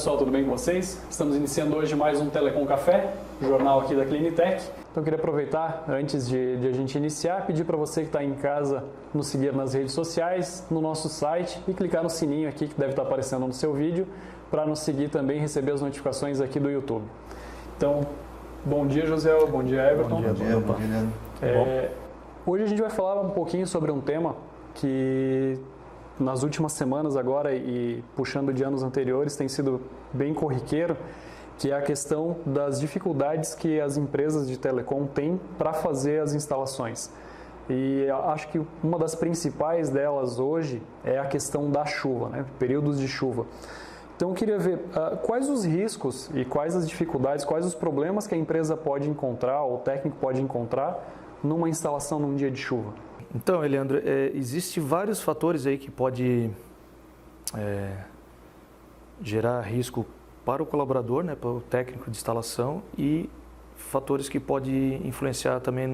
pessoal, tudo bem com vocês? Estamos iniciando hoje mais um Telecom Café, jornal aqui da Clinitec. Então eu queria aproveitar, antes de a gente iniciar, pedir para você que está em casa nos seguir nas redes sociais, no nosso site e clicar no sininho aqui que deve estar aparecendo no seu vídeo para nos seguir também e receber as notificações aqui do YouTube. Então, bom dia, José, bom dia, Everton. Bom dia. Hoje a gente vai falar um pouquinho sobre um tema que nas últimas semanas agora e puxando de anos anteriores tem sido bem corriqueiro, que é a questão das dificuldades que as empresas de telecom têm para fazer as instalações. E acho que uma das principais delas hoje é a questão da chuva, né? Períodos de chuva. Então eu queria ver quais os riscos e quais as dificuldades, quais os problemas que a empresa pode encontrar, ou o técnico pode encontrar numa instalação num dia de chuva. Então, Eliandro, existem vários fatores aí que pode gerar risco para o colaborador, né, para o técnico de instalação, e fatores que podem influenciar também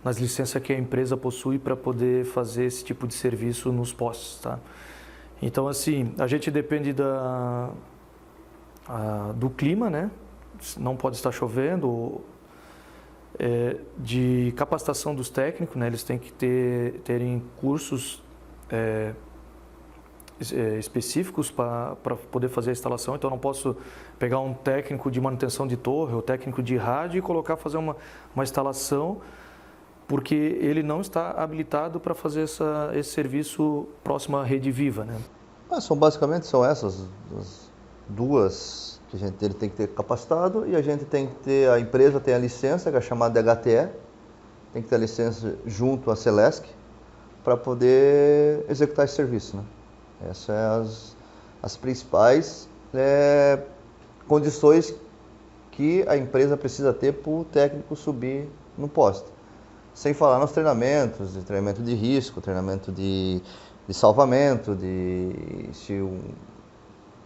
nas licenças que a empresa possui para poder fazer esse tipo de serviço nos postes, tá? Então, assim, a gente depende do clima, né? Não pode estar chovendo, de capacitação dos técnicos, né? Eles têm que terem cursos específicos para poder fazer a instalação. Então, eu não posso pegar um técnico de manutenção de torre ou técnico de rádio e colocar fazer uma instalação, porque ele não está habilitado para fazer esse serviço próximo à rede viva, né? Basicamente são essas as duas que ele tem que ter capacitado, e a gente tem que ter, a empresa tem a licença, que é chamada de HTE, tem que ter a licença junto à Celesc para poder executar esse serviço, né? Essas são as principais condições que a empresa precisa ter para o técnico subir no poste. Sem falar nos treinamentos, treinamento de risco, treinamento de salvamento, se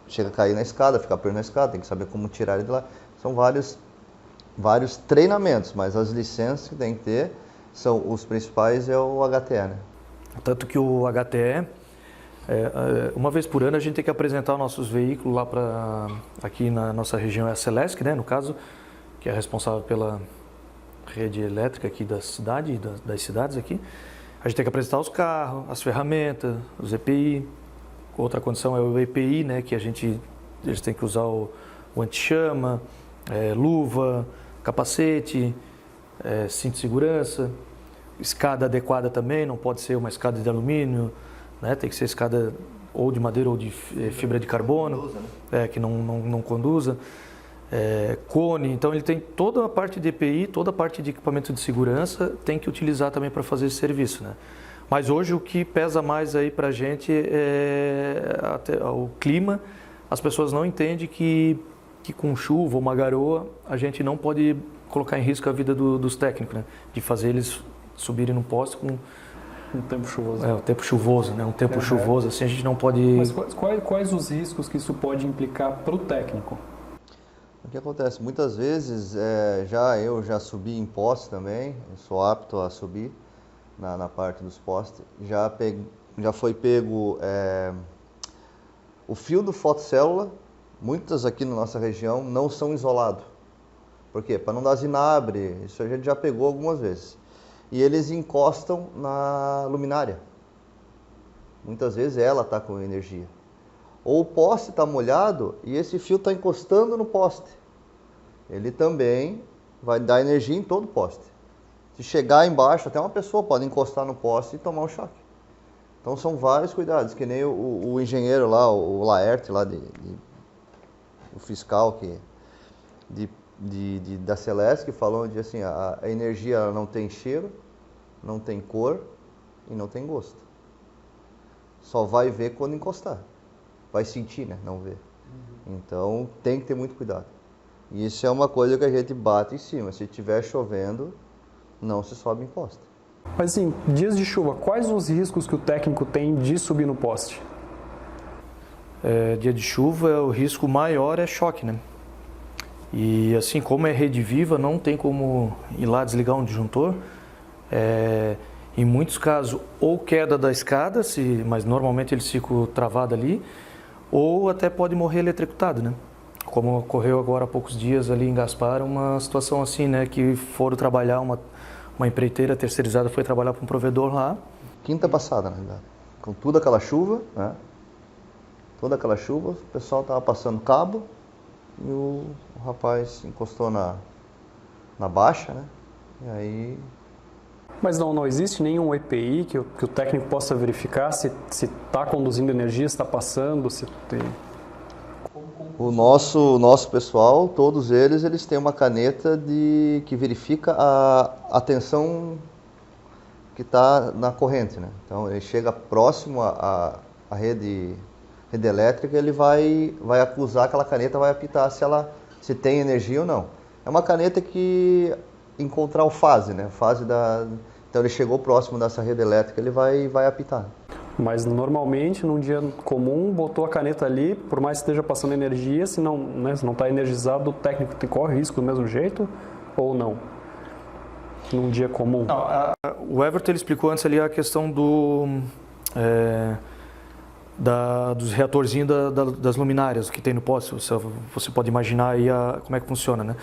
chega a cair na escada, ficar preso na escada, tem que saber como tirar ele de lá. São vários treinamentos, mas as licenças que tem que ter, os principais é o HTE, né? Tanto que o HTE, uma vez por ano a gente tem que apresentar nossos veículos lá aqui na nossa região, é a Celesc, né, no caso, que é responsável pela rede elétrica aqui da cidade, das cidades aqui. A gente tem que apresentar os carros, as ferramentas, os EPI. Outra condição é o EPI, né, que eles têm que usar o anti-chama, luva, capacete, cinto de segurança, escada adequada também, não pode ser uma escada de alumínio, né, tem que ser escada ou de madeira ou de fibra de carbono, que não conduza. Cone, então ele tem toda a parte de EPI, toda a parte de equipamento de segurança, tem que utilizar também para fazer esse serviço, né? Mas hoje o que pesa mais aí para a gente é o clima. As pessoas não entendem que com chuva ou uma garoa a gente não pode colocar em risco a vida dos técnicos, né? De fazer eles subirem no poste com um tempo chuvoso. O tempo chuvoso, né? Um tempo chuvoso, assim a gente não pode... Mas quais os riscos que isso pode implicar para o técnico? O que acontece? Muitas vezes, eu já subi em poste também, eu sou apto a subir na parte dos postes. Já foi pego o fio do fotocélula, muitas aqui na nossa região não são isolados. Por quê? Para não dar zinabre, isso a gente já pegou algumas vezes. E eles encostam na luminária. Muitas vezes ela está com energia. Ou o poste está molhado e esse fio está encostando no poste. Ele também vai dar energia em todo o poste. Se chegar embaixo, até uma pessoa pode encostar no poste e tomar um choque. Então são vários cuidados, que nem o engenheiro lá, o Laerte, lá o fiscal da Celesc, falou de assim, a energia não tem cheiro, não tem cor e não tem gosto. Só vai ver quando encostar. Vai sentir, né? Não ver. Então tem que ter muito cuidado. E isso é uma coisa que a gente bate em cima. Se estiver chovendo, não se sobe em poste. Mas assim, dias de chuva, quais os riscos que o técnico tem de subir no poste? Dia de chuva, o risco maior é choque, né? E assim, como é rede viva, não tem como ir lá desligar um disjuntor. Em muitos casos, ou queda da escada, mas normalmente eles ficam travados ali, ou até pode morrer eletrocutado, né? Como ocorreu agora há poucos dias ali em Gaspar, uma situação assim, né? Que foram trabalhar, uma empreiteira terceirizada foi trabalhar para um provedor lá. Quinta passada, na verdade. Com toda aquela chuva, né? Toda aquela chuva, o pessoal estava passando cabo e o rapaz encostou na baixa, né? E aí... Mas não existe nenhum EPI que o técnico possa verificar se está conduzindo energia, se está passando, se tem... O nosso pessoal, todos eles têm uma caneta que verifica a tensão que está na corrente, né? Então ele chega próximo à rede elétrica, ele vai acusar, aquela caneta vai apitar se tem energia ou não. É uma caneta que encontrar o fase, né? Então ele chegou próximo dessa rede elétrica, ele vai apitar. Mas normalmente, num dia comum, botou a caneta ali, por mais que esteja passando energia, se não está energizado, o técnico corre risco do mesmo jeito ou não? Num dia comum? Não, o Everton ele explicou antes ali a questão dos reatorzinhos das luminárias que tem no poste. Você pode imaginar aí como é que funciona, né?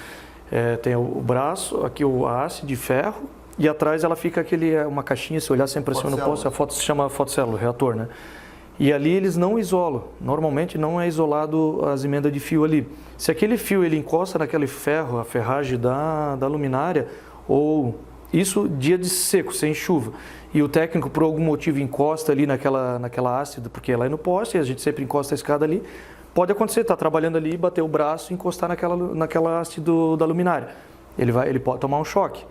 Tem o braço, aqui a haste de ferro, e atrás ela fica uma caixinha, se olhar sempre assim no poste, a foto se chama fotocélula, o reator, né? E ali eles não isolam, normalmente não é isolado as emendas de fio ali. Se aquele fio ele encosta naquele ferro, a ferragem da luminária, ou isso dia de seco, sem chuva, e o técnico por algum motivo encosta ali naquela haste, porque ela é no poste, e a gente sempre encosta a escada ali, pode acontecer, está trabalhando ali, bater o braço e encostar naquela haste da luminária. Ele pode tomar um choque.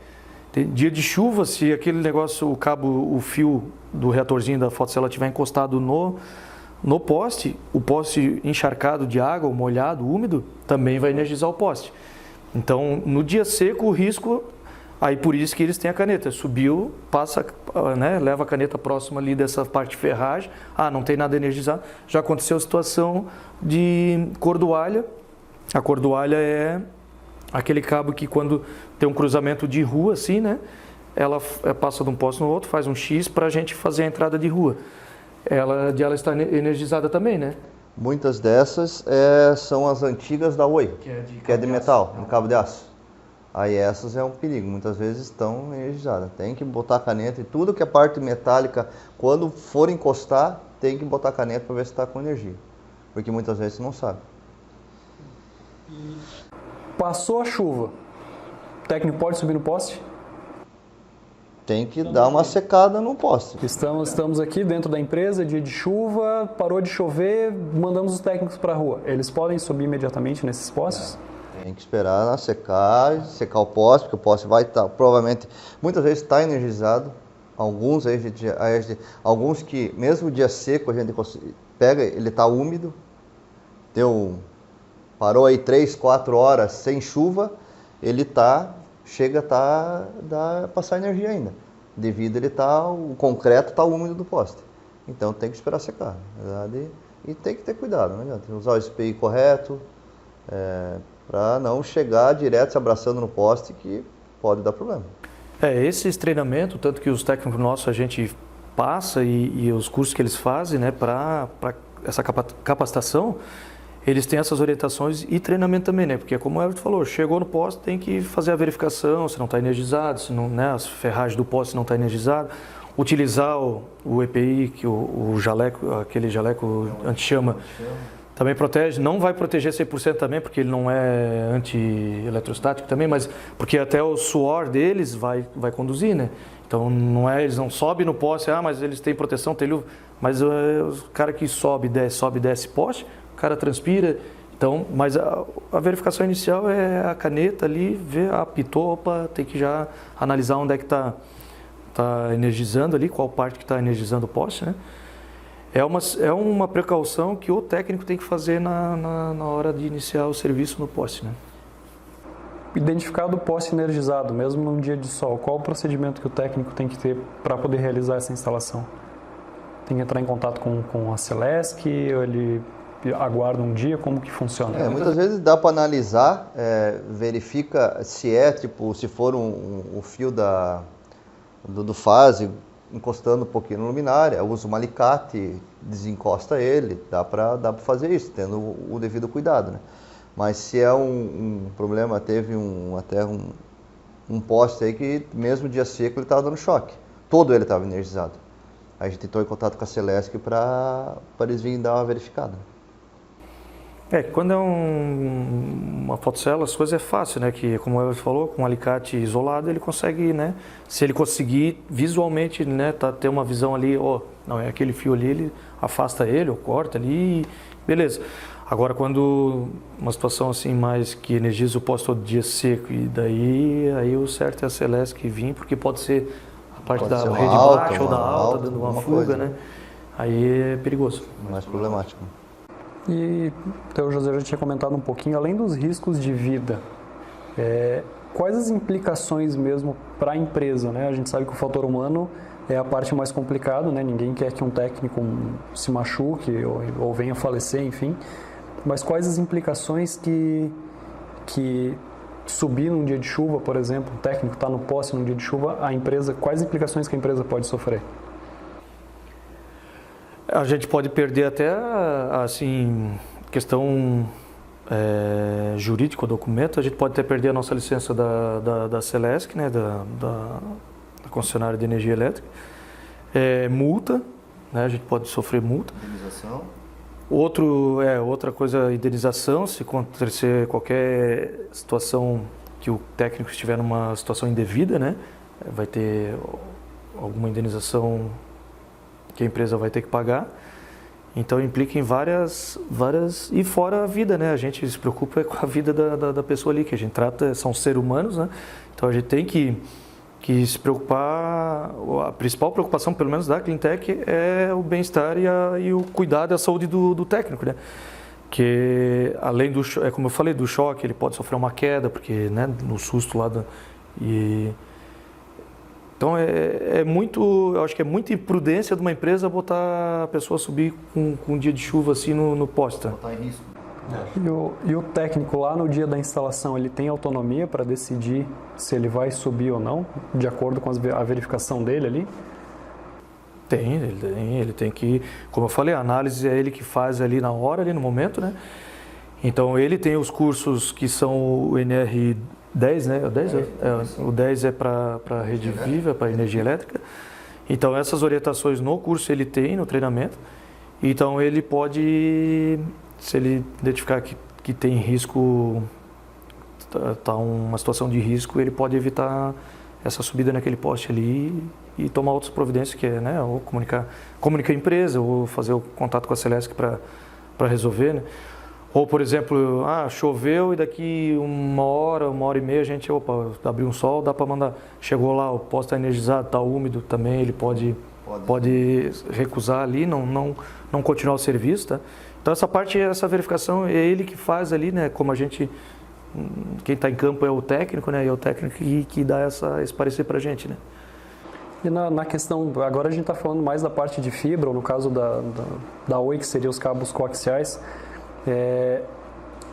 Tem dia de chuva, se aquele negócio, o fio do reatorzinho da fotocélula estiver encostado no poste, o poste encharcado de água, ou molhado, úmido, também vai energizar o poste. Então, no dia seco, o risco, aí por isso que eles têm a caneta. Subiu, passa, né, leva a caneta próxima ali dessa parte de ferragem, não tem nada energizado. Já aconteceu a situação de cordoalha. A cordoalha é aquele cabo que quando tem um cruzamento de rua, assim, né? Ela passa de um poste no outro, faz um X para a gente fazer a entrada de rua. Ela está energizada também, né? Muitas dessas são as antigas da Oi, que é de metal, de cabo de aço. Aí essas é um perigo, muitas vezes estão energizadas. Tem que botar a caneta e tudo que é parte metálica, quando for encostar, tem que botar a caneta para ver se está com energia. Porque muitas vezes você não sabe. Passou a chuva, o técnico pode subir no poste? Tem que dar uma secada no poste. Estamos aqui dentro da empresa, dia de chuva, parou de chover, mandamos os técnicos para a rua. Eles podem subir imediatamente nesses postes? Tem que esperar secar o poste, porque o poste vai estar, provavelmente, muitas vezes está energizado. Alguns que, mesmo dia seco, a gente pega, ele está úmido, parou aí 3, 4 horas sem chuva, ele chega a passar energia ainda, devido o concreto está úmido do poste. Então tem que esperar secar, na verdade, e tem que ter cuidado, né? Tem que usar o SPI correto, para não chegar direto se abraçando no poste, que pode dar problema. Esses treinamentos, tanto que os técnicos nossos a gente passa e os cursos que eles fazem, né, para essa capacitação, eles têm essas orientações e treinamento também, né? Porque como o Everton falou, chegou no poste, tem que fazer a verificação, se não está energizado, se não, né, as ferragens do poste não está energizado, utilizar o EPI, que o jaleco, aquele jaleco anti-chama, também protege, não vai proteger 100% também, porque ele não é anti-eletrostático também, mas porque até o suor deles vai conduzir, né? Então eles não sobem no poste, mas eles têm proteção, tem luva, mas o cara que sobe, desce poste, o cara transpira. Então, mas a verificação inicial é a caneta ali, ver, apitou, tem que já analisar onde é que está energizando ali, qual parte que está energizando o poste, né? É uma precaução que o técnico tem que fazer na hora de iniciar o serviço no poste, né? Identificado o poste energizado, mesmo num dia de sol, qual o procedimento que o técnico tem que ter para poder realizar essa instalação? Tem que entrar em contato com a Celesc, ou ele aguarda um dia, como que funciona? Muitas vezes dá para analisar, verifica se se for um fio do fase, encostando um pouquinho na luminária, usa um alicate, desencosta ele, dá para fazer isso, tendo o devido cuidado, né? Mas se é um problema, teve até um poste aí que mesmo dia seco ele estava dando choque, todo ele estava energizado. Aí a gente entrou em contato com a Celesc para eles virem dar uma verificada. Quando é uma fotocélula, as coisas é fácil, né? Que, como o Everton falou, com um alicate isolado ele consegue, né? Se ele conseguir visualmente, né? Ter uma visão ali, não é aquele fio ali, ele afasta ele ou corta ali, beleza. Agora, quando uma situação assim mais que energiza o poste todo dia seco, e daí aí o certo é a Celesc vir, porque pode ser a parte da rede baixa ou da alta, dando uma fuga, coisa, né? Aí é perigoso. Mais problemático. E então, o José já tinha comentado um pouquinho, além dos riscos de vida, quais as implicações mesmo para a empresa, né? A gente sabe que o fator humano é a parte mais complicada, né? Ninguém quer que um técnico se machuque ou venha a falecer, enfim. Mas quais as implicações que subir num dia de chuva, por exemplo, o técnico está no poste num dia de chuva, quais implicações que a empresa pode sofrer? A gente pode perder até, assim, questão jurídica, o documento, a gente pode até perder a nossa licença da Celesc, né, da concessionária de energia elétrica, multa, né, a gente pode sofrer multa. Indenização. Outra coisa, indenização, se acontecer qualquer situação que o técnico estiver numa situação indevida, né, vai ter alguma indenização que a empresa vai ter que pagar. Então implica em várias e fora a vida, né? A gente se preocupa com a vida da pessoa ali, que a gente trata, são seres humanos, né? Então a gente tem que se preocupar, a principal preocupação, pelo menos da Cleantech, é o bem-estar e o cuidado e a saúde do técnico, né? Que além como eu falei, do choque, ele pode sofrer uma queda, porque, né, no susto lá Então eu acho que é muita imprudência de uma empresa botar a pessoa subir com um dia de chuva assim no poste. Botar em risco. E o técnico lá no dia da instalação, ele tem autonomia para decidir se ele vai subir ou não, de acordo com a verificação dele ali? Ele tem que, como eu falei, a análise é ele que faz ali na hora, ali no momento, né? Então ele tem os cursos que são o NR10, né? O 10 é para a rede viva, para energia elétrica. Então essas orientações no curso ele tem, no treinamento. Então ele pode, se ele identificar que tem risco, tá uma situação de risco, ele pode evitar essa subida naquele poste ali e tomar outras providências, que é, né, ou comunicar a empresa, ou fazer o contato com a Celesc para resolver, né? Ou, por exemplo, choveu e daqui uma hora e meia a gente, abriu um sol, dá para mandar. Chegou lá, o poste está energizado, está úmido também, ele pode recusar ali, não continuar o serviço, tá? Então essa verificação é ele que faz ali, né? Como quem está em campo é o técnico, né? E é o técnico que dá esse parecer para a gente, né? E na questão, agora a gente está falando mais da parte de fibra, ou no caso da Oi, que seria os cabos coaxiais,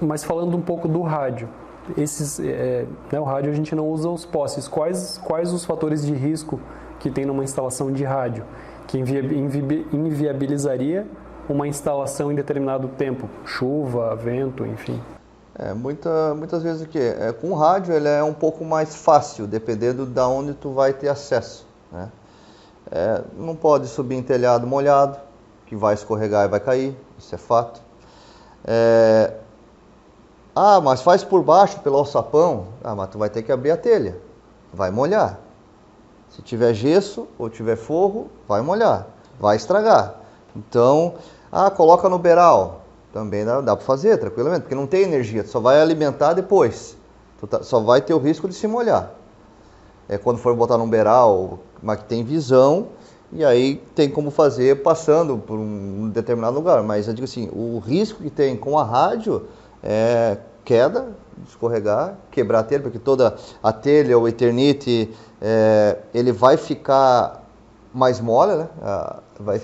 mas falando um pouco do rádio. O rádio a gente não usa os postes. Quais os fatores de risco que tem numa instalação de rádio, que inviabilizaria uma instalação em determinado tempo? Chuva, vento, enfim. Muitas vezes o quê? Com o rádio ele é um pouco mais fácil, dependendo de onde tu vai ter acesso, né? Não pode subir em telhado molhado, que vai escorregar e vai cair, isso é fato. Mas faz por baixo, pelo alçapão. Mas tu vai ter que abrir a telha, vai molhar. Se tiver gesso ou tiver forro, vai molhar, vai estragar. Então, coloca no beiral, também dá para fazer tranquilamente, porque não tem energia, tu só vai alimentar depois, só vai ter o risco de se molhar. Quando for botar no beiral, mas que tem visão, e aí tem como fazer passando por um determinado lugar. Mas eu digo assim, o risco que tem com a rádio é queda, escorregar, quebrar a telha, porque toda a telha, o Eternit, ele vai ficar mais mole, né? Vai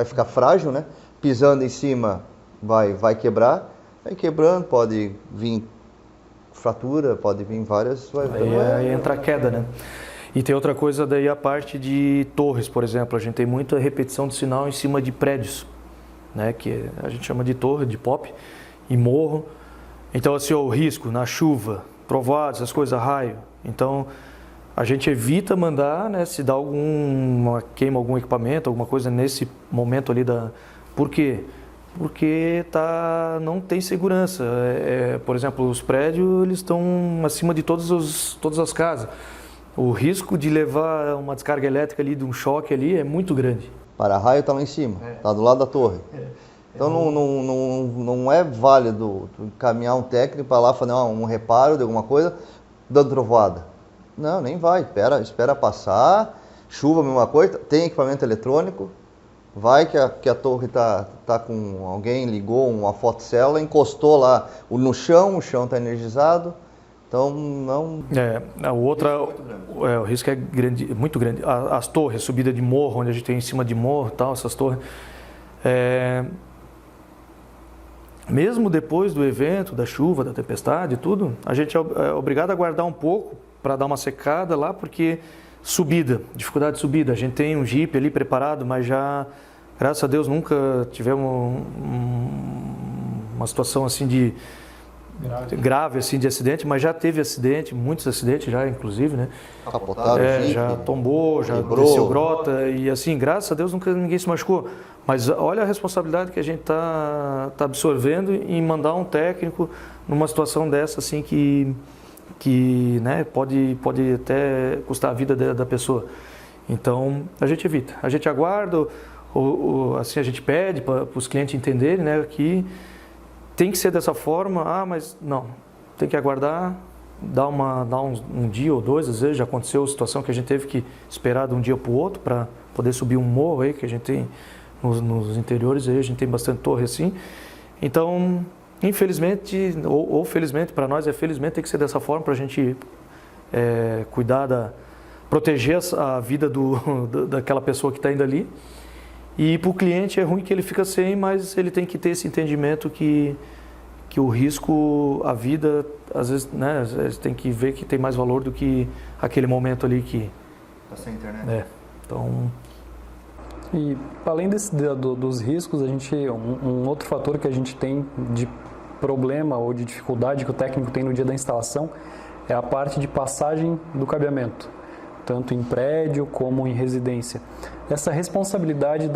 ficar frágil, né? Pisando em cima vai quebrar, vai quebrando, pode vir fratura, pode vir várias... Aí entra a queda, né? E tem outra coisa daí, a parte de torres, por exemplo. A gente tem muita repetição de sinal em cima de prédios. né, que a gente chama de torre, de pop, e morro. Então, assim, o risco na chuva, trovoadas, essas coisas, raio. Então, a gente evita mandar, né, se dá queima algum equipamento, alguma coisa nesse momento ali Por quê? Porque não tem segurança. Por exemplo, os prédios eles estão acima de todas as casas. O risco de levar uma descarga elétrica ali, de um choque ali, é muito grande. Para-raio está lá em cima, está do lado da torre. Então não é válido encaminhar um técnico para lá fazer um reparo de alguma coisa dando trovoada. Não, nem vai. Espera passar, chuva, mesma coisa, tem equipamento eletrônico. Vai que a torre tá com... Alguém ligou uma fotocélula, encostou lá no chão, o chão está energizado. Então, não... O risco é grande, muito grande. As torres, subida de morro, onde a gente tem em cima de morro e tal, essas torres... Mesmo depois do evento, da chuva, da tempestade e tudo, a gente é obrigado a guardar um pouco para dar uma secada lá, porque... dificuldade de subida. A gente tem um Jeep ali preparado, mas já, graças a Deus, nunca tivemos uma situação assim grave assim de acidente, mas já teve acidente, muitos acidentes já, inclusive, né? Capotaram o Jeep, já tombou, já quebrou. Desceu grota e assim, graças a Deus, nunca ninguém se machucou. Mas olha a responsabilidade que a gente tá absorvendo em mandar um técnico numa situação dessa assim que né, pode até custar a vida da pessoa. Então, a gente evita. A gente aguarda, assim, a gente pede para os clientes entenderem, né, que tem que ser dessa forma. Mas não, tem que aguardar, dar um dia ou dois. Às vezes já aconteceu a situação que a gente teve que esperar de um dia para o outro para poder subir um morro aí, que a gente tem nos interiores, aí a gente tem bastante torre assim. Então... Infelizmente, ou felizmente, para nós felizmente, tem que ser dessa forma para a gente cuidar, proteger a vida daquela pessoa que está indo ali. E para o cliente é ruim que ele fica sem, mas ele tem que ter esse entendimento que o risco, a vida, às vezes, né, às vezes tem que ver que tem mais valor do que aquele momento ali que... Está sem internet. Então... E além dos riscos, a gente um outro fator que a gente tem de problema ou de dificuldade que o técnico tem no dia da instalação é a parte de passagem do cabeamento, tanto em prédio como em residência. Essa responsabilidade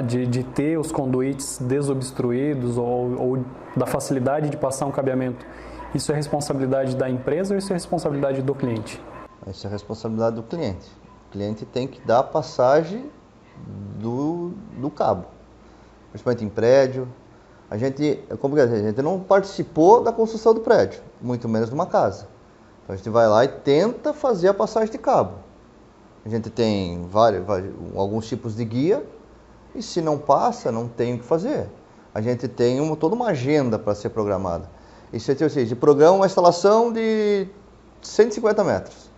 de ter os conduítes desobstruídos ou da facilidade de passar um cabeamento, isso é responsabilidade da empresa ou isso é responsabilidade do cliente? Isso é responsabilidade do cliente. O cliente tem que dar a passagem do cabo, principalmente em prédio. A gente não participou da construção do prédio, muito menos de uma casa. Então a gente vai lá e tenta fazer a passagem de cabo. A gente tem alguns tipos de guia e se não passa, não tem o que fazer. A gente tem toda uma agenda para ser programada. Isso é, ou seja, programa uma instalação de 150 metros.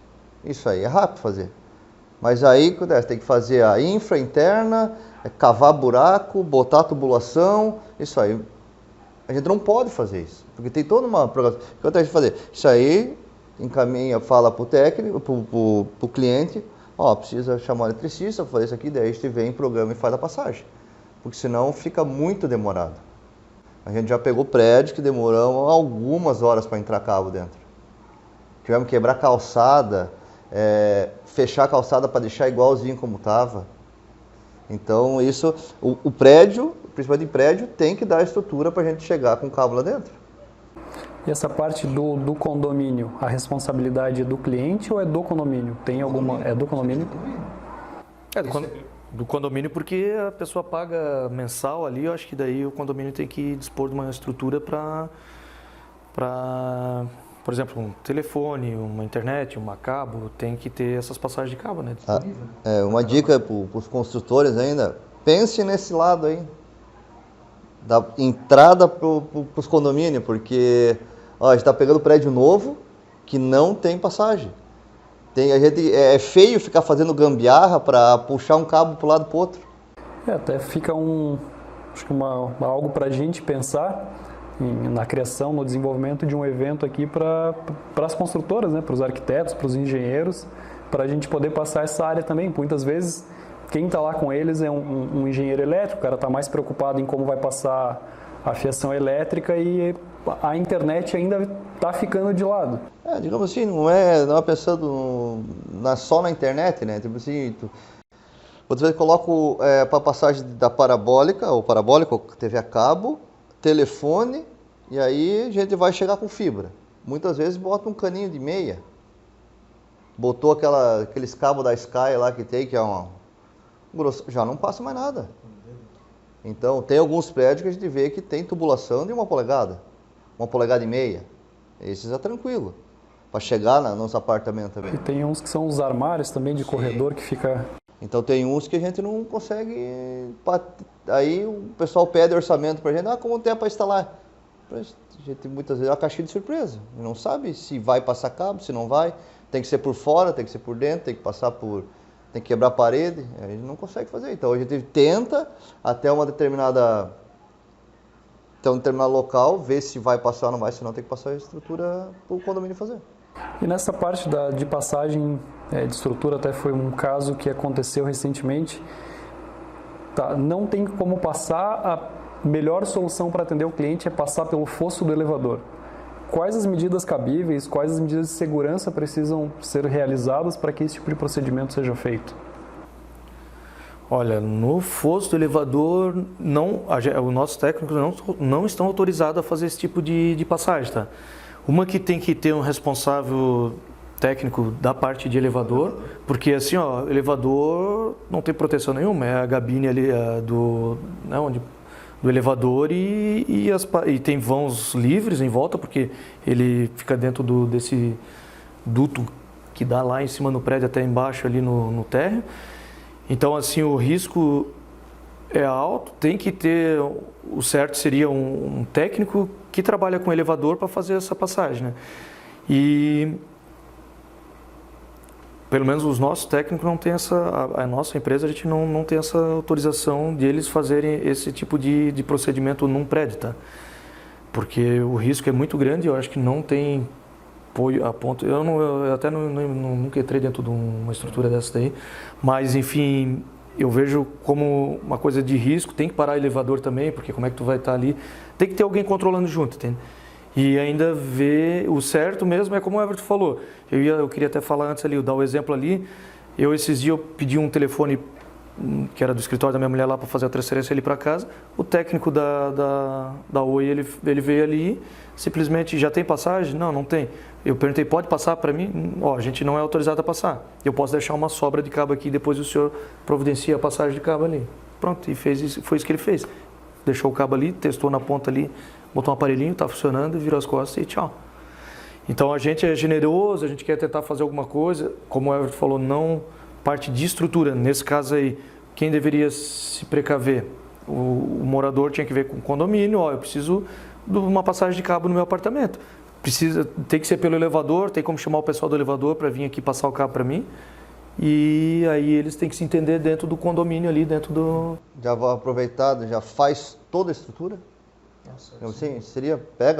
Isso aí é rápido fazer. Mas aí tem que fazer a infra interna, cavar buraco, botar tubulação, isso aí. A gente não pode fazer isso, porque tem toda uma programação. O que eu tenho que fazer? Isso aí, encaminha, fala para o técnico, para o cliente, precisa chamar o eletricista, fazer isso aqui, daí a gente vem, programa e faz a passagem. Porque senão fica muito demorado. A gente já pegou prédios que demoram algumas horas para entrar cabo dentro. Tivemos que quebrar calçada, fechar a calçada para deixar igualzinho como estava. Então isso, o prédio, principalmente em prédio, tem que dar a estrutura para a gente chegar com o cabo lá dentro. E essa parte do condomínio, a responsabilidade é do cliente ou é do condomínio? Tem alguma? É do condomínio? Do condomínio, porque a pessoa paga mensal ali, eu acho que daí o condomínio tem que dispor de uma estrutura para por exemplo, um telefone, uma internet, uma cabo, tem que ter essas passagens de cabo, né? Uma dica para os construtores ainda, pense nesse lado aí, da entrada para os condomínios, porque a gente está pegando prédio novo que não tem passagem. É feio ficar fazendo gambiarra para puxar um cabo para um lado para o outro. Até fica algo para a gente pensar na criação, no desenvolvimento de um evento aqui para as construtoras, né, para os arquitetos, para os engenheiros, para a gente poder passar essa área também. Muitas vezes quem está lá com eles é um engenheiro elétrico, o cara está mais preocupado em como vai passar a fiação elétrica e a internet ainda está ficando de lado. Digamos assim, não é pensando só na internet, né? Tipo assim, muitas vezes coloco para passagem da parabólica, ou TV a cabo, telefone, e aí a gente vai chegar com fibra. Muitas vezes bota um caninho de meia. Botou aqueles cabos da Sky lá que tem, que é grosso, já não passa mais nada. Então, tem alguns prédios que a gente vê que tem tubulação de 1 polegada, 1,5 polegadas. Esses é tranquilo, para chegar nos apartamentos também. E tem uns que são os armários também de corredor que fica... Então tem uns que a gente não consegue, aí o pessoal pede orçamento pra gente, como tem para instalar? A gente muitas vezes é uma caixinha de surpresa, não sabe se vai passar cabo, se não vai, tem que ser por fora, tem que ser por dentro, tem que passar tem que quebrar a parede, a gente não consegue fazer. Então a gente tenta até um determinado local, ver se vai passar ou não vai, senão tem que passar a estrutura para o condomínio fazer. E nessa parte de passagem de estrutura, até foi um caso que aconteceu recentemente, não tem como passar, a melhor solução para atender o cliente é passar pelo fosso do elevador. Quais as medidas cabíveis, quais as medidas de segurança precisam ser realizadas para que esse tipo de procedimento seja feito? Olha, no fosso do elevador, os nossos técnicos não estão autorizados a fazer esse tipo de passagem, tá? Uma que tem que ter um responsável técnico da parte de elevador, porque assim, elevador não tem proteção nenhuma, é a cabine ali do elevador e tem vãos livres em volta, porque ele fica dentro desse duto que dá lá em cima no prédio até embaixo ali no térreo. Então assim, o risco é alto, tem que ter, o certo seria um técnico que trabalha com elevador para fazer essa passagem, né? E pelo menos os nossos técnicos não têm a nossa empresa, a gente não tem essa autorização de eles fazerem esse tipo de procedimento num prédio, tá? Porque o risco é muito grande, eu acho que não tem apoio a ponto, eu até nunca entrei dentro de uma estrutura dessa daí, mas enfim, eu vejo como uma coisa de risco, tem que parar o elevador também, porque como é que tu vai estar ali, tem que ter alguém controlando junto, entende? E ainda ver o certo mesmo, é como o Everton falou. Eu queria até falar antes ali, dar o exemplo ali. Esses dias eu pedi um telefone que era do escritório da minha mulher lá para fazer a transferência ali para casa. O técnico da Oi, ele veio ali, simplesmente, já tem passagem? Não tem. Eu perguntei, pode passar para mim? A gente não é autorizado a passar. Eu posso deixar uma sobra de cabo aqui, depois o senhor providencia a passagem de cabo ali. Pronto, e fez isso, foi isso que ele fez. Deixou o cabo ali, testou na ponta ali, botou um aparelhinho, está funcionando, virou as costas e tchau. Então a gente é generoso, a gente quer tentar fazer alguma coisa, como o Everton falou, não parte de estrutura. Nesse caso aí, quem deveria se precaver? O morador tinha que ver com o condomínio, eu preciso de uma passagem de cabo no meu apartamento. Tem que ser pelo elevador, tem como chamar o pessoal do elevador para vir aqui passar o cabo para mim. E aí eles têm que se entender dentro do condomínio ali, dentro do... Já vou aproveitar, já faz toda a estrutura? Assim,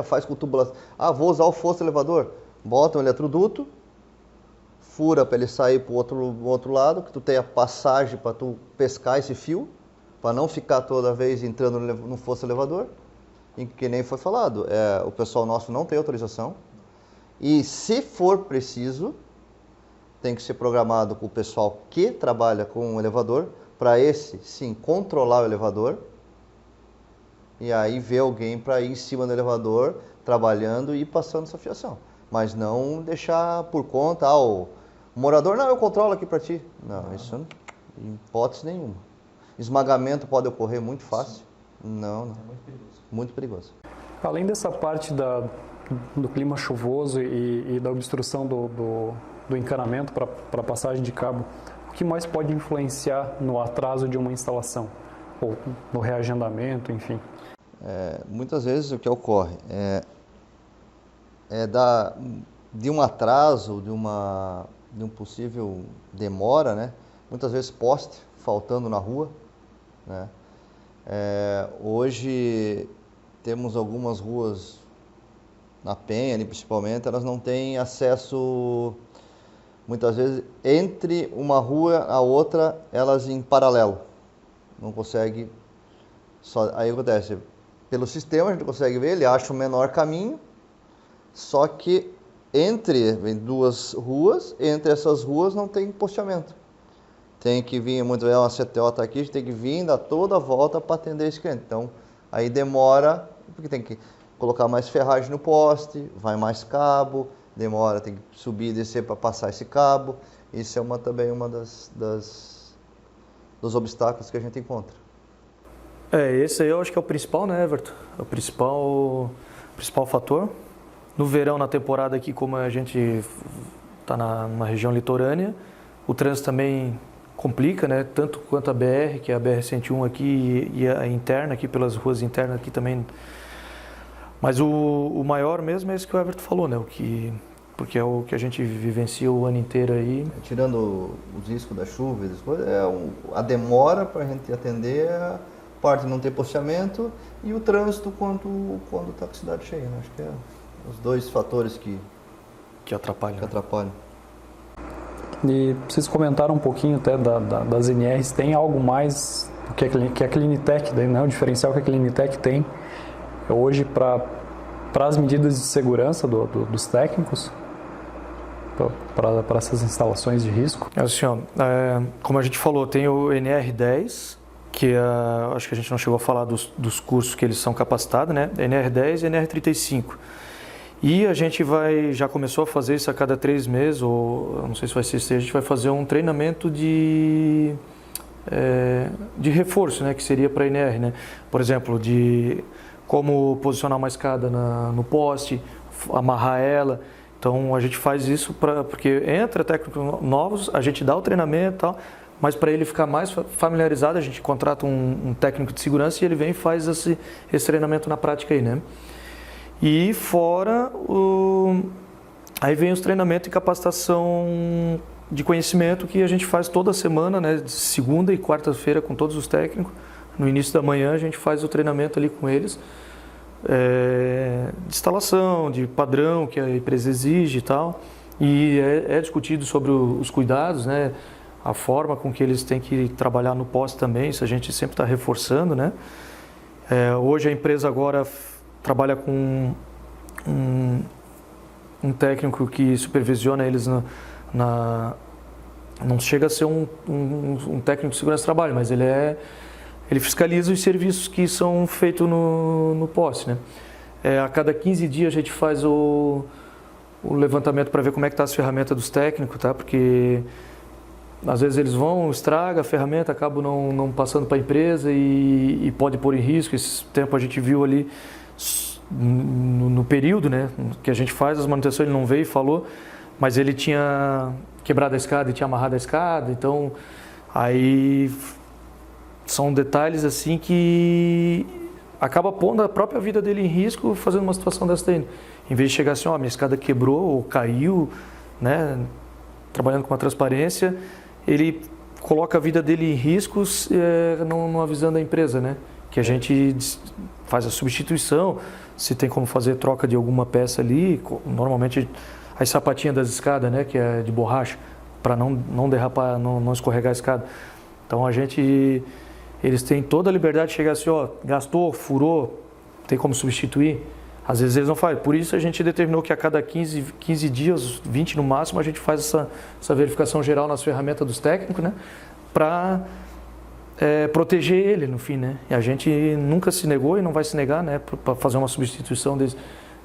faz com tubulação. Vou usar o fosso do elevador. Bota um eletroduto, fura para ele sair para o outro lado, que tu tenha passagem para tu pescar esse fio, para não ficar toda vez entrando no fosso do elevador. E que nem foi falado, o pessoal nosso não tem autorização. E se for preciso, tem que ser programado com o pessoal que trabalha com o elevador, para esse, sim, controlar o elevador. E aí ver alguém para ir em cima do elevador, trabalhando e passando essa fiação. Mas não deixar por conta, o morador, eu controlo aqui para ti. Não, isso não, em hipótese nenhuma. Esmagamento pode ocorrer muito fácil. Não. É muito perigoso. Muito perigoso. Além dessa parte do clima chuvoso e da obstrução do encanamento para passagem de cabo, o que mais pode influenciar no atraso de uma instalação? Ou no reagendamento, enfim? Muitas vezes o que ocorre de um atraso, de um possível demora, né? Muitas vezes poste faltando na rua, né? Hoje temos algumas ruas na Penha, ali principalmente, elas não têm acesso muitas vezes, entre uma rua a outra, elas em paralelo. Não consegue... Aí acontece, pelo sistema a gente consegue ver, ele acha o menor caminho, só que entre duas ruas, entre essas ruas não tem posteamento. Tem que vir, muitas vezes uma CTO está aqui, a gente tem que vir, dar toda a volta para atender esse cliente. Então, aí demora, porque tem que colocar mais ferragem no poste, vai mais cabo, demora, tem que subir e descer para passar esse cabo. Isso é também uma dos obstáculos que a gente encontra. Esse aí eu acho que é o principal, né, Everton? É o principal fator. No verão, na temporada aqui, como a gente está numa região litorânea, o trânsito também complica, né? Tanto quanto a BR, que é a BR-101 aqui e a interna aqui, pelas ruas internas aqui também. Mas o maior mesmo é esse que o Everton falou, né? Porque é o que a gente vivencia o ano inteiro aí. Tirando os riscos da chuva e das coisas, a demora para a gente atender a parte de não ter posteamento e o trânsito quando está com a cidade cheia, né? Acho que é os dois fatores que atrapalham. E vocês comentaram um pouquinho até das NRs, tem algo mais que a Clinitec, né? O diferencial que a Clinitec tem hoje para as medidas de segurança dos técnicos, para essas instalações de risco? Assim, como a gente falou, tem o NR10, que acho que a gente não chegou a falar dos cursos que eles são capacitados, né? NR10 e NR35. E a gente já começou a fazer isso a cada 3 meses, ou não sei se vai ser a gente vai fazer um treinamento de reforço, né, que seria para a NR, né? Por exemplo, de como posicionar uma escada no poste, amarrar ela. Então a gente faz isso porque entra técnicos novos, a gente dá o treinamento e tal, mas para ele ficar mais familiarizado, a gente contrata um técnico de segurança e ele vem e faz esse treinamento na prática aí, né? E fora, aí vem os treinamentos e capacitação de conhecimento que a gente faz toda semana, né, de segunda e quarta-feira com todos os técnicos. No início da manhã a gente faz o treinamento ali com eles, de instalação, de padrão que a empresa exige e tal. E é discutido sobre os cuidados, né, a forma com que eles têm que trabalhar no poste também, isso a gente sempre está reforçando, né. Hoje a empresa agora trabalha com um técnico que supervisiona eles não chega a ser um técnico de segurança de trabalho, mas ele fiscaliza os serviços que são feitos no poste, né? A cada 15 dias a gente faz o levantamento para ver como é que está as ferramentas dos técnicos, tá? Porque às vezes eles estraga a ferramenta, acabam não passando para a empresa e pode pôr em risco. Esse tempo a gente viu ali no período, né, que a gente faz as manutenções, ele não veio e falou, mas ele tinha quebrado a escada e tinha amarrado a escada, então aí são detalhes assim que acaba pondo a própria vida dele em risco fazendo uma situação dessa daí. Em vez de chegar assim, minha escada quebrou ou caiu, né, trabalhando com uma transparência, ele coloca a vida dele em riscos, não avisando a empresa, né, que a gente faz a substituição, se tem como fazer troca de alguma peça ali, normalmente as sapatinhas das escadas, né, que é de borracha, para não derrapar, não escorregar a escada. Então eles têm toda a liberdade de chegar assim, gastou, furou, tem como substituir? Às vezes eles não fazem. Por isso a gente determinou que a cada 15 dias, 20 no máximo, a gente faz essa verificação geral nas ferramentas dos técnicos, né, para proteger ele no fim, né? E a gente nunca se negou e não vai se negar, né, para fazer uma substituição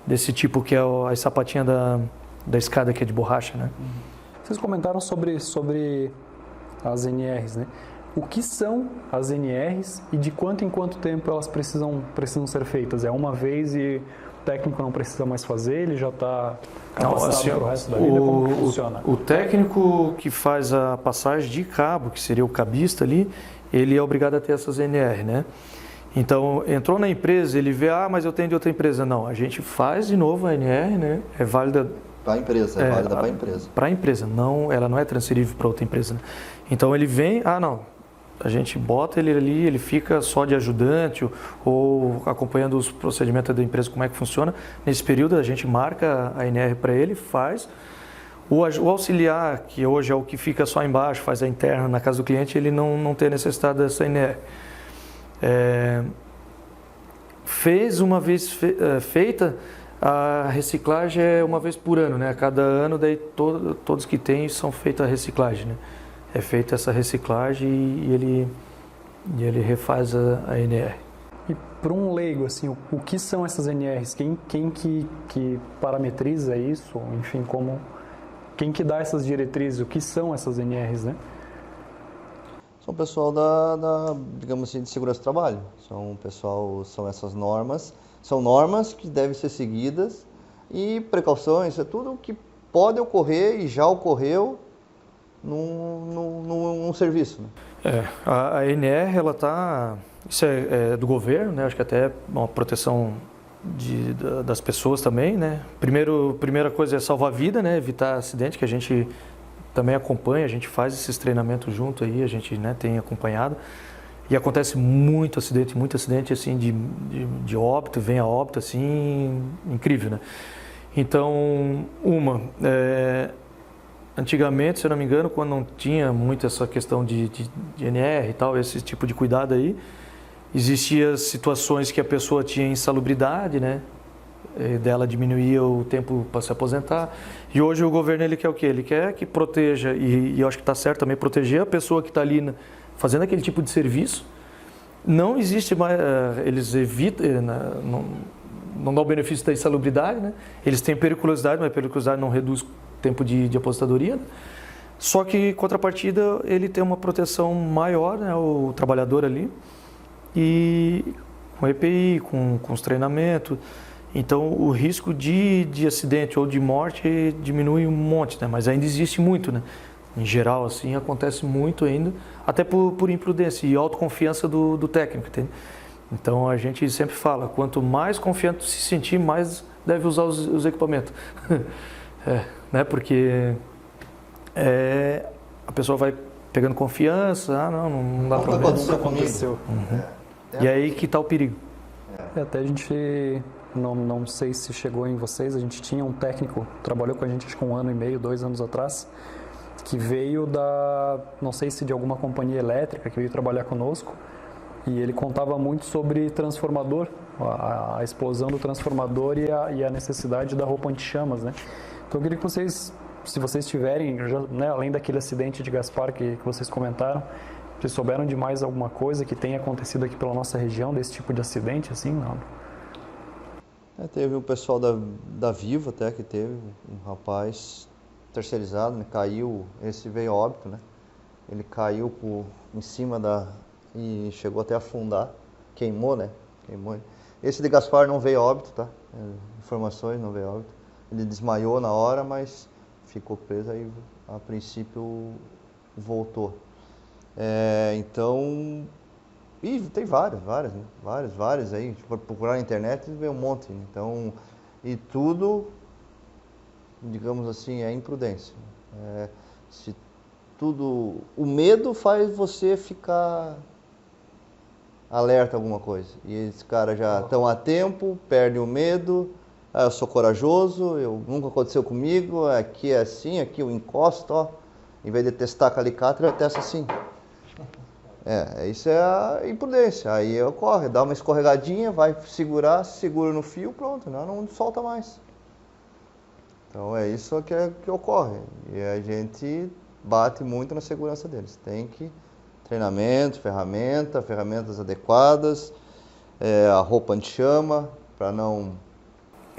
desse tipo que é a sapatinha da escada que é de borracha, né? Vocês comentaram sobre as NRs, né? O que são as NRs e de quanto em quanto tempo elas precisam ser feitas? É uma vez e o técnico não precisa mais fazer, ele já está capacitado para o resto da vida? Como que funciona? O técnico que faz a passagem de cabo, que seria o cabista ali, ele é obrigado a ter essas NR, né? Então, entrou na empresa, ele vê, mas eu tenho de outra empresa. Não, a gente faz de novo a NR, né? É válida para a empresa, válida para a empresa. Para a empresa, ela não é transferível para outra empresa, né? Então, ele vem, a gente bota ele ali, ele fica só de ajudante ou acompanhando os procedimentos da empresa, como é que funciona. Nesse período, a gente marca a NR para ele, faz O auxiliar, que hoje é o que fica só embaixo, faz a interna na casa do cliente, ele não tem necessidade dessa NR. Fez uma vez feita, a reciclagem é uma vez por ano, né? A cada ano, daí todos que tem são feita a reciclagem, né? É feita essa reciclagem e ele refaz a NR. E para um leigo, assim, o que são essas NRs? Quem que parametriza isso? Enfim, quem que dá essas diretrizes? O que são essas NRs, né? São o pessoal digamos assim, de segurança do trabalho. São essas normas. São normas que devem ser seguidas e precauções, é tudo o que pode ocorrer e já ocorreu num serviço. Né? A NR, ela tá... Isso é do governo, né? Acho que até é uma proteção das pessoas também, né? Primeira coisa é salvar a vida, né? Evitar acidente, que a gente também acompanha, a gente faz esses treinamentos junto aí, a gente, né, tem acompanhado. E acontece muito acidente assim de óbito, vem a óbito, assim, incrível, né? Então, antigamente, se eu não me engano, quando não tinha muito essa questão de NR e tal, esse tipo de cuidado aí, existiam situações que a pessoa tinha insalubridade, né? Dela diminuía o tempo para se aposentar. E hoje o governo, ele quer o quê? Ele quer que proteja, e eu acho que está certo também, proteger a pessoa que está ali fazendo aquele tipo de serviço. Não existe mais, eles evitam, não dá o benefício da insalubridade, né? Eles têm periculosidade, mas a periculosidade não reduz o tempo de aposentadoria, né? Só que, contrapartida, ele tem uma proteção maior, né, o trabalhador ali, e com EPI, com os treinamentos. Então, o risco de acidente ou de morte diminui um monte, né? Mas ainda existe muito, né? Em geral, assim, acontece muito ainda, até por imprudência e autoconfiança do técnico, entende? Então, a gente sempre fala, quanto mais confiante se sentir, mais deve usar os equipamentos. Né? Porque a pessoa vai pegando confiança, não dá problema. Aconteceu. E aí que está o perigo. Até a gente, não sei se chegou em vocês, a gente tinha um técnico, trabalhou com a gente acho que 1 ano e meio, 2 anos atrás, que veio não sei se de alguma companhia elétrica, que veio trabalhar conosco, e ele contava muito sobre transformador, a explosão do transformador e a necessidade da roupa anti-chamas, né? Então eu queria que vocês, se vocês tiverem, né, além daquele acidente de Gaspar que vocês comentaram, vocês souberam de mais alguma coisa que tenha acontecido aqui pela nossa região, desse tipo de acidente, assim, não? Teve o pessoal da Vivo até, que teve um rapaz terceirizado, né? Caiu, esse veio a óbito, né? Ele caiu em cima e chegou até a afundar, queimou, né? Queimou. Esse de Gaspar não veio a óbito, tá? Informações, não veio a óbito. Ele desmaiou na hora, mas ficou preso, aí a princípio voltou. Então, e tem várias, né? Várias aí. Se for procurar na internet, vê um monte. Então, e tudo, digamos assim, é imprudência. O medo faz você ficar alerta a alguma coisa. E esses caras já estão a tempo, perdem o medo. Eu sou corajoso, nunca aconteceu comigo, aqui é assim, aqui eu encosto, ó. Em vez de testar com alicate, eu testo assim. Isso é a imprudência. Aí ocorre, dá uma escorregadinha, vai segurar, segura no fio, pronto, não solta mais. Então é isso que ocorre. E a gente bate muito na segurança deles. Tem que treinamento, ferramentas adequadas, a roupa anti-chama, para não...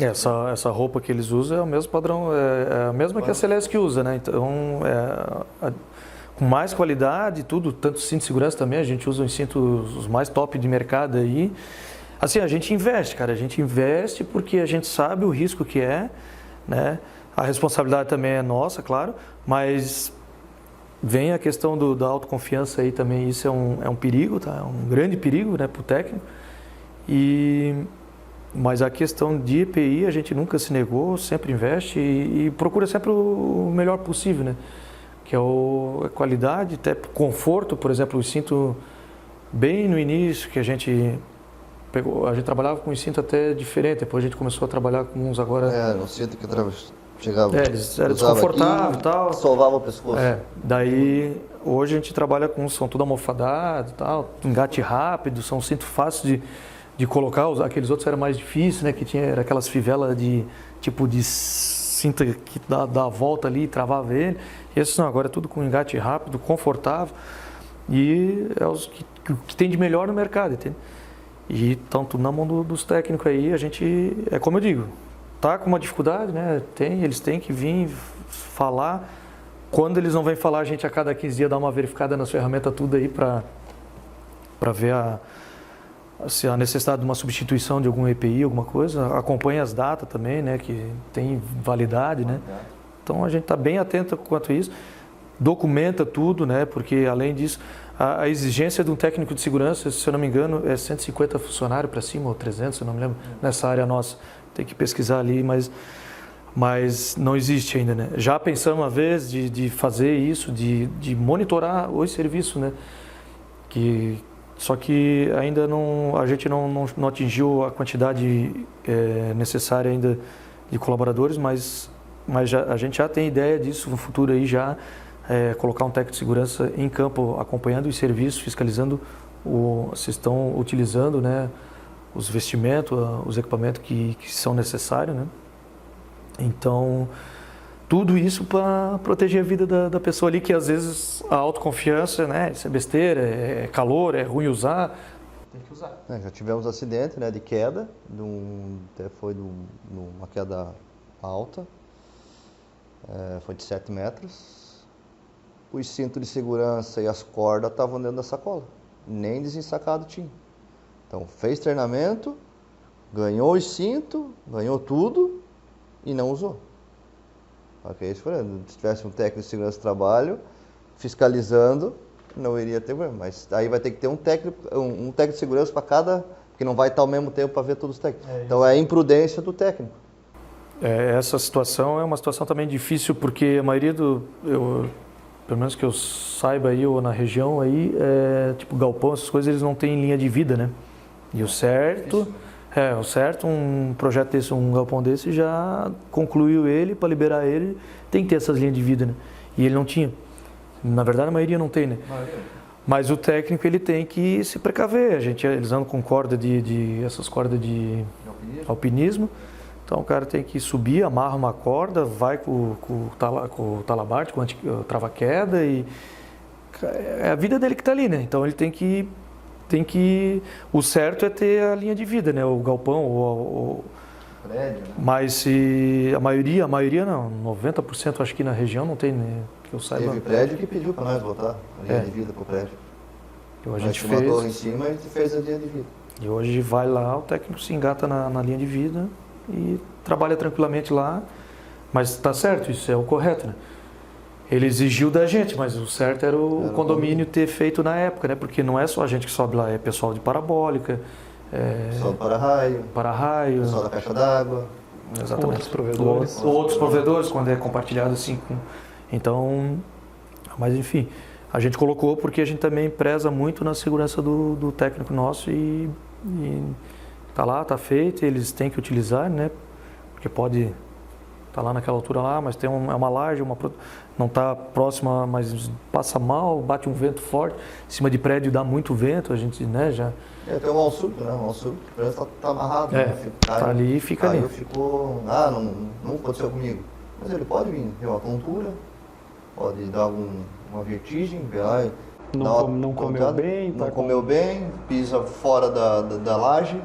Essa roupa que eles usam é o mesmo padrão, é a mesma que a Celesc usa, né? Então, com mais qualidade, tudo, tanto cinto de segurança também, a gente usa os cintos os mais top de mercado aí. Assim, a gente investe, cara, a gente investe porque a gente sabe o risco que é, né? A responsabilidade também é nossa, claro, mas vem a questão da autoconfiança aí também, isso é um perigo, tá? É um grande perigo, né, para o técnico. Mas a questão de EPI a gente nunca se negou, sempre investe e procura sempre o melhor possível, né? Que é a qualidade, até conforto, por exemplo, o cinto bem no início que a gente trabalhava com um cinto até diferente, depois a gente começou a trabalhar com uns agora... no cinto que Chegava, eles era usava desconfortável aqui, e tal. Solvava o pescoço. Daí hoje a gente trabalha com som tudo almofadado e tal, engate rápido, são cinto fácil de colocar, aqueles outros eram mais difíceis, né? Que era aquelas fivelas de tipo de cinta que dá a volta ali e travava ele. Esse não, agora é tudo com engate rápido, confortável e é os que tem de melhor no mercado, entende? E estão tudo na mão dos técnicos aí, a gente, é como eu digo, tá com uma dificuldade, né? Eles têm que vir falar. Quando eles não vêm falar, a gente a cada 15 dias dá uma verificada nas ferramentas tudo aí para ver se a necessidade de uma substituição de algum EPI, alguma coisa. Acompanha as datas também, né? Que tem validade, né? Então a gente está bem atento quanto a isso. Documenta tudo, né? Porque além disso, a exigência de um técnico de segurança, se eu não me engano, é 150 funcionários para cima, ou 300, se eu não me lembro, nessa área nossa. Tem que pesquisar ali, mas não existe ainda, né? Já pensamos uma vez de fazer isso, de monitorar os serviços, né? Só que ainda a gente não atingiu a quantidade necessária ainda de colaboradores, mas a gente já tem ideia disso no futuro aí já, colocar um técnico de segurança em campo acompanhando os serviços, fiscalizando se estão utilizando, né, os vestimentos, os equipamentos que são necessários, né? Então, tudo isso para proteger a vida da pessoa ali, que às vezes a autoconfiança, né, isso é besteira, é calor, é ruim usar, tem que usar. Já tivemos acidente, né, de queda, até foi numa queda alta, foi de 7 metros. Os cintos de segurança e as cordas estavam dentro da sacola, nem desensacado tinha. Então fez treinamento, ganhou os cintos, ganhou tudo e não usou. Ok, se tivesse um técnico de segurança de trabalho fiscalizando, não iria ter problema. Mas aí vai ter que ter um técnico de segurança para cada, porque não vai estar ao mesmo tempo para ver todos os técnicos. Então é a imprudência do técnico. Essa situação é uma situação também difícil, porque a maioria pelo menos que eu saiba aí, ou na região aí, tipo galpão, essas coisas, eles não têm linha de vida, né? E o certo, um projeto desse, um galpão desse, já concluiu ele, para liberar ele, tem que ter essas linhas de vida, né? E ele não tinha. Na verdade, a maioria não tem, né? Mas o técnico, ele tem que se precaver. Eles andam com corda essas cordas de alpinismo. Então o cara tem que subir, amarra uma corda, vai com o talabarte, com o trava-queda e é a vida dele que está ali, né? Então ele tem que o certo é ter a linha de vida, né? O galpão, o prédio, né? Mas se a maioria não, 90% acho que na região não tem, né? Que eu saiba. Teve prédio que pediu para nós botar a linha de vida pro prédio. A gente fez uma torre em cima e a gente fez a linha de vida. E hoje vai lá, o técnico se engata na linha de vida e trabalha tranquilamente lá, mas está certo, isso é o correto, né? Ele exigiu da gente, mas o certo era o condomínio ter feito na época, né? Porque não é só a gente que sobe lá, é pessoal de parabólica, pessoal do para-raio, pessoal da caixa d'água, exatamente, outros provedores, quando é compartilhado assim. Então, mas enfim, a gente colocou porque a gente também preza muito na segurança do técnico nosso e tá lá, tá feito, eles têm que utilizar, né? Porque pode estar lá naquela altura lá, mas tem uma laje, não está próxima, mas passa mal, bate um vento forte, em cima de prédio dá muito vento, a gente, né, já... tem um mal-súbito, né? O mal-súbito tá amarrado, né? Tá ali e fica ali. Não aconteceu comigo. Mas ele pode vir, ter uma tontura, pode dar uma vertigem, não comeu bem, pisa fora da laje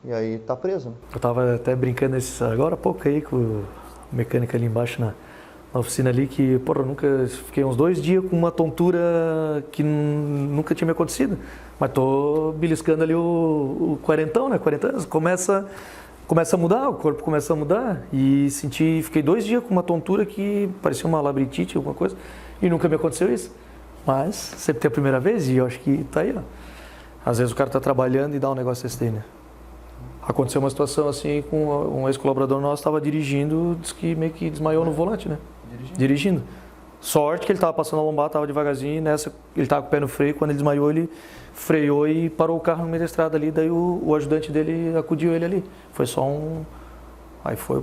e aí tá preso. Né? Eu tava até brincando agora há pouco aí com o mecânico ali embaixo na oficina ali, que, nunca fiquei uns 2 dias com uma tontura que nunca tinha me acontecido, mas tô beliscando ali o quarentão, né? 40 anos, começa a mudar, o corpo começa a mudar e fiquei 2 dias com uma tontura que parecia uma labirintite, alguma coisa, e nunca me aconteceu isso. Mas sempre tem a primeira vez e eu acho que tá aí, ó. Às vezes o cara tá trabalhando e dá um negócio desse aí, né? Aconteceu uma situação assim com um ex-colaborador nosso, estava dirigindo, disse que meio que desmaiou no volante, né? Dirigindo. Sorte que ele estava passando a lombada, estava devagarzinho, e nessa ele estava com o pé no freio, quando ele desmaiou ele freou e parou o carro no meio da estrada ali, daí o ajudante dele acudiu ele ali. Foi só Aí foi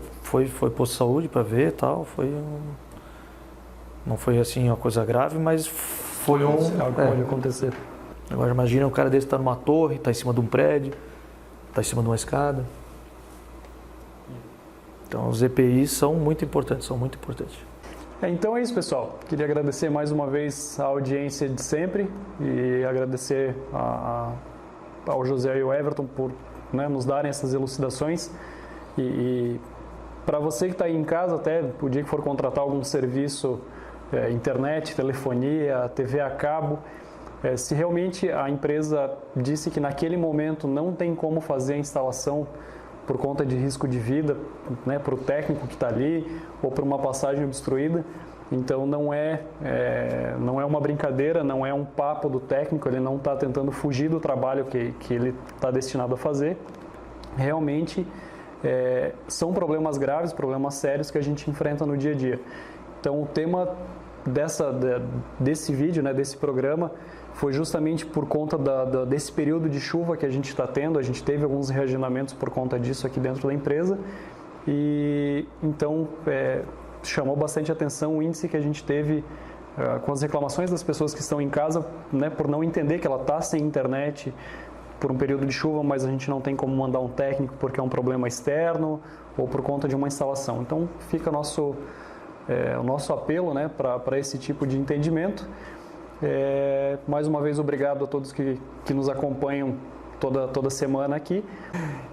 posto de saúde para ver e tal, não foi assim uma coisa grave, mas foi algo que pode acontecer. Agora imagina um cara desse estar numa torre, está em cima de um prédio, está em cima de uma escada. Então os EPIs são muito importantes, Então é isso, pessoal. Queria agradecer mais uma vez a audiência de sempre e agradecer ao José e ao Everton por, né, nos darem essas elucidações. E para você que está aí em casa, até o dia que for contratar algum serviço, internet, telefonia, TV a cabo, se realmente a empresa disse que naquele momento não tem como fazer a instalação por conta de risco de vida, né, para o técnico que está ali ou por uma passagem obstruída, então não é uma brincadeira, não é um papo do técnico, ele não está tentando fugir do trabalho que ele está destinado a fazer. Realmente são problemas graves, problemas sérios que a gente enfrenta no dia a dia. Então o tema desse vídeo, né, desse programa, foi justamente por conta desse período de chuva que a gente está tendo. A gente teve alguns reagendamentos por conta disso aqui dentro da empresa e então chamou bastante atenção o índice que a gente teve com as reclamações das pessoas que estão em casa, né, por não entender que ela está sem internet por um período de chuva, mas a gente não tem como mandar um técnico porque é um problema externo ou por conta de uma instalação. Então fica o nosso apelo, né, para esse tipo de entendimento. Mais uma vez, obrigado a todos que nos acompanham toda semana aqui.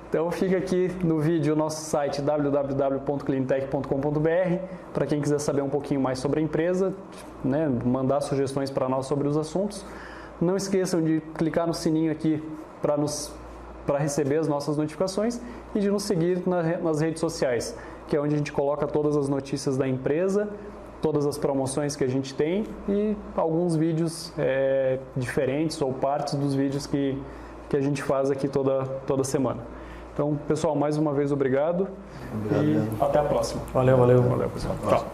Então fica aqui no vídeo o nosso site www.cleantech.com.br para quem quiser saber um pouquinho mais sobre a empresa, né, mandar sugestões para nós sobre os assuntos. Não esqueçam de clicar no sininho aqui para receber as nossas notificações e de nos seguir nas redes sociais, que é onde a gente coloca todas as notícias da empresa, todas as promoções que a gente tem e alguns vídeos diferentes ou partes dos vídeos que a gente faz aqui toda semana. Então, pessoal, mais uma vez obrigado. E até a próxima. Valeu, pessoal. Tchau.